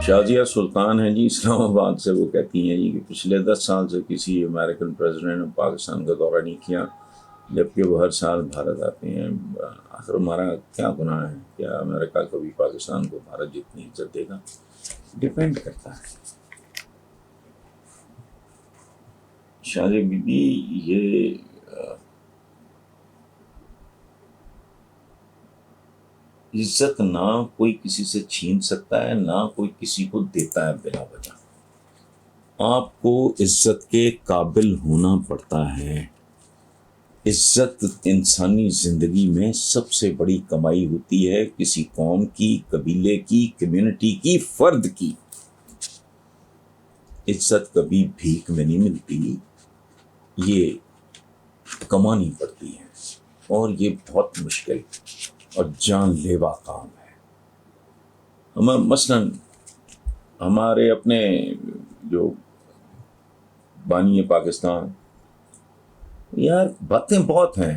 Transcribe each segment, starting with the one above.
شازیہ سلطان ہیں جی اسلام آباد سے. وہ کہتی ہیں جی کہ پچھلے 10 سال سے کسی امریکن پریزیڈنٹ نے پاکستان کا دورہ نہیں کیا، جبکہ وہ ہر سال بھارت آتے ہیں. آخر ہمارا کیا گناہ ہے؟ کیا امریکہ کبھی پاکستان کو بھارت جتنی عزت دے گا؟ ڈپینڈ کرتا ہے. شازیہ بی بی، یہ عزت نہ کوئی کسی سے چھین سکتا ہے، نہ کوئی کسی کو دیتا ہے بلا وجہ. آپ کو عزت کے قابل ہونا پڑتا ہے. عزت انسانی زندگی میں سب سے بڑی کمائی ہوتی ہے، کسی قوم کی، قبیلے کی، کمیونٹی کی، فرد کی. عزت کبھی بھیک میں نہیں ملتی، یہ کمانی پڑتی ہے، اور یہ بہت مشکل اور جان لیوا کام ہے. مثلاً ہمارے اپنے جو بانی پاکستان، یار باتیں بہت ہیں،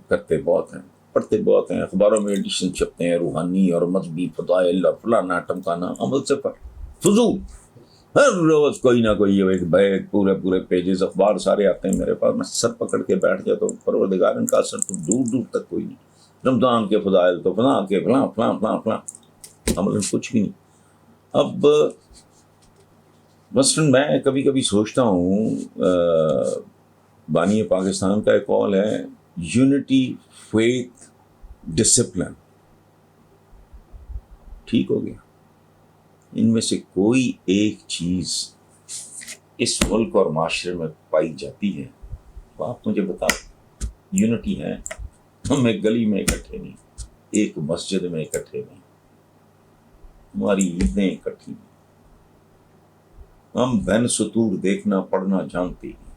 کرتے بہت ہیں، پڑھتے بہت ہیں، اخباروں میں ایڈیشن چھپتے ہیں روحانی اور مذہبی فضائل اور فلانا ٹمکانا، عمل سے فضول. ہر روز کوئی نہ کوئی ایک بیگ پورے پیجز اخبار سارے آتے ہیں میرے پاس. میں سر پکڑ کے بیٹھ جاتا ہوں، پروردگار ان کا اثر تو دور دور تک کوئی نہیں. رمضان کے فضائل تو فلاں کے فلاں فلاں فلاں فلاں، عمل کچھ بھی نہیں. اب مثلاً میں کبھی کبھی سوچتا ہوں، بانی پاکستان کا ایک قول ہے، یونٹی، فیتھ، ڈسپلن. ٹھیک ہو گیا. ان میں سے کوئی ایک چیز اس ملک اور معاشرے میں پائی جاتی ہے تو آپ مجھے بتائیں. یونٹی ہے، ہم ایک گلی میں اکٹھے نہیں، ایک مسجد میں اکٹھے نہیں، ہماری عیدیں اکٹھی نہیں، ہم بین سطور دیکھنا پڑھنا جانتے ہیں.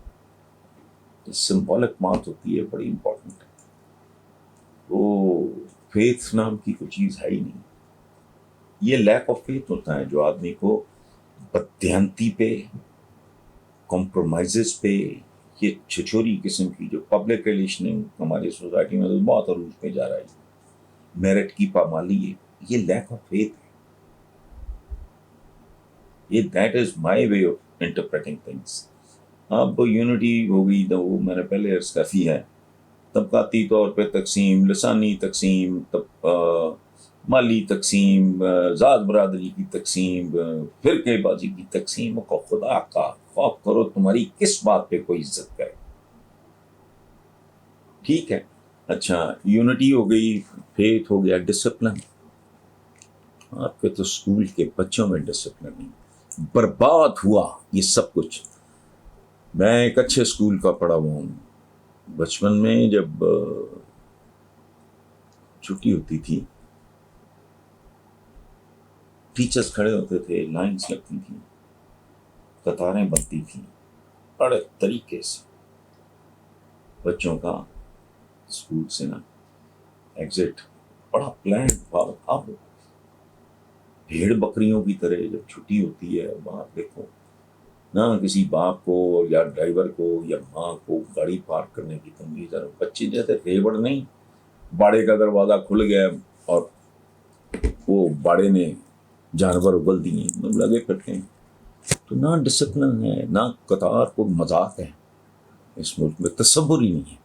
سمبولک بات ہوتی ہے، بڑی امپورٹنٹ ہے. وہ فیتھ نام کی کوئی چیز ہے ہی نہیں. یہ لیک آف فیتھ ہوتا ہے جو آدمی کو بددیانتی پہ، کمپرومائزز پہ، یہ چھچوری قسم کی جو پبلک ریلیشننگ ہماری سوسائٹی میں بہت عروج پہ جا رہا ہے، میرٹ کی پامالی ہے، یہ لیک آف فیتھ ہے. یہ that is my way of interpreting things. اب یونٹی ہو گئی تو وہ میں نے پہلے عرض کافی ہے، طبقاتی طور پہ تقسیم، لسانی تقسیم، مالی تقسیم، ذات برادری کی تقسیم، فرقے بازی کی تقسیم. کو خدا کا خوف کرو، تمہاری کس بات پہ کوئی عزت کرے. ٹھیک ہے، اچھا یونٹی ہو گئی، فیتھ ہو گیا، ڈسپلن. آپ کے تو اسکول کے بچوں میں ڈسپلن نہیں، برباد ہوا یہ سب کچھ. میں ایک اچھے اسکول کا پڑھا ہوا ہوں. بچپن میں جب چھٹی ہوتی تھی، ٹیچرز کھڑے ہوتے تھے، لائنز لگتی تھیں، قطاریں بنتی تھیں، بڑے طریقے سے بچوں کا اسکول سے نا ایگزٹ بڑا پلان تھا. اب بھیڑ بکریوں کی طرح جب چھٹی ہوتی ہے، وہاں دیکھو نہ کسی باپ کو یا ڈرائیور کو یا ماں کو گاڑی پارک کرنے کی تمیز. اور بچے جیسے ریوڑ نہیں، باڑے کا دروازہ کھل گیا اور وہ باڑے نے جانور اگل دیے، لگے پھرتے ہیں. تو نہ ڈسپلن ہے، نہ قطار کو مذاق ہے. اس ملک میں تصور ہی نہیں ہے.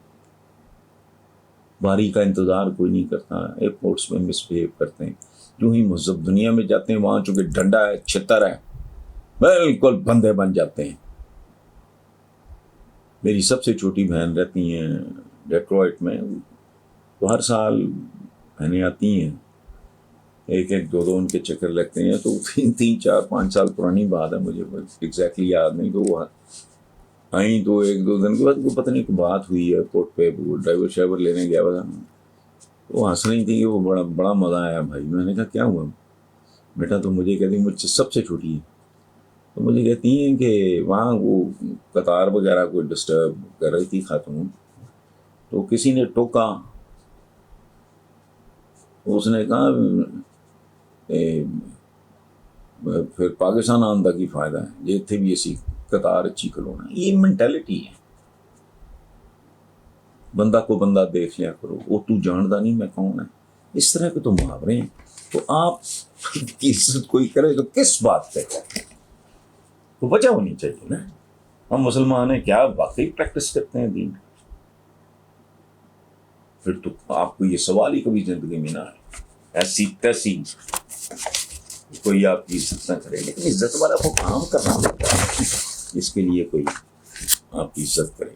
باری کا انتظار کوئی نہیں کرتا. ایئرپورٹس میں مس بہیو کرتے ہیں. جو ہی مذہب دنیا میں جاتے ہیں وہاں چونکہ ڈنڈا ہے، چھتر ہے، بالکل بندے بن جاتے ہیں. میری سب سے چھوٹی بہن رہتی ہیں ڈیٹرائٹ میں، تو ہر سال بہنیں آتی ہیں، ایک دو ان کے چکر لگتے ہیں. تو 3-4-5 سال پرانی بات ہے، مجھے ایگزیکٹلی یاد نہیں. تو وہ آئیں تو 1-2 دن کے بعد کو پتہ نہیں کہ بات ہوئی ہے ایئرپورٹ پہ، وہ ڈرائیور شائیور لینے گیا ہوا تھا. وہ ہنس رہی تھی کہ وہ بڑا مزہ آیا بھائی. میں نے کہا کیا ہوا بیٹا؟ تو مجھے کہتی مجھ سے سب سے چھوٹی ہے. تو مجھے کہتی ہیں کہ وہاں وہ قطار وغیرہ کو ڈسٹرب کر رہی تھی خاتون، تو کسی نے ٹوکا. اس نے کہا پھر پاکستان آن کا کی فائدہ ہے، یہ تھے بھی ایسی قطار اچھی کھلونا. یہ مینٹیلٹی ہے. بندہ کو بندہ دیکھ لیا کرو، وہ تو جانتا نہیں میں کون ہے. اس طرح کے تو محاورے ہیں. تو آپ کی عزت کوئی کرے تو کس بات پہ کرے؟ تو وجہ ہونی چاہیے نا. ہم مسلمان ہیں، کیا واقعی پریکٹس کرتے ہیں دین؟ پھر تو آپ کو یہ سوال ہی کبھی زندگی میں نہ آئے. ایسی تیسی کوئی آپ کی عزت نہ کرے، لیکن عزت والا کو کام کرنا پڑتا ہے، اس کے لیے کوئی آپ کی عزت کرے.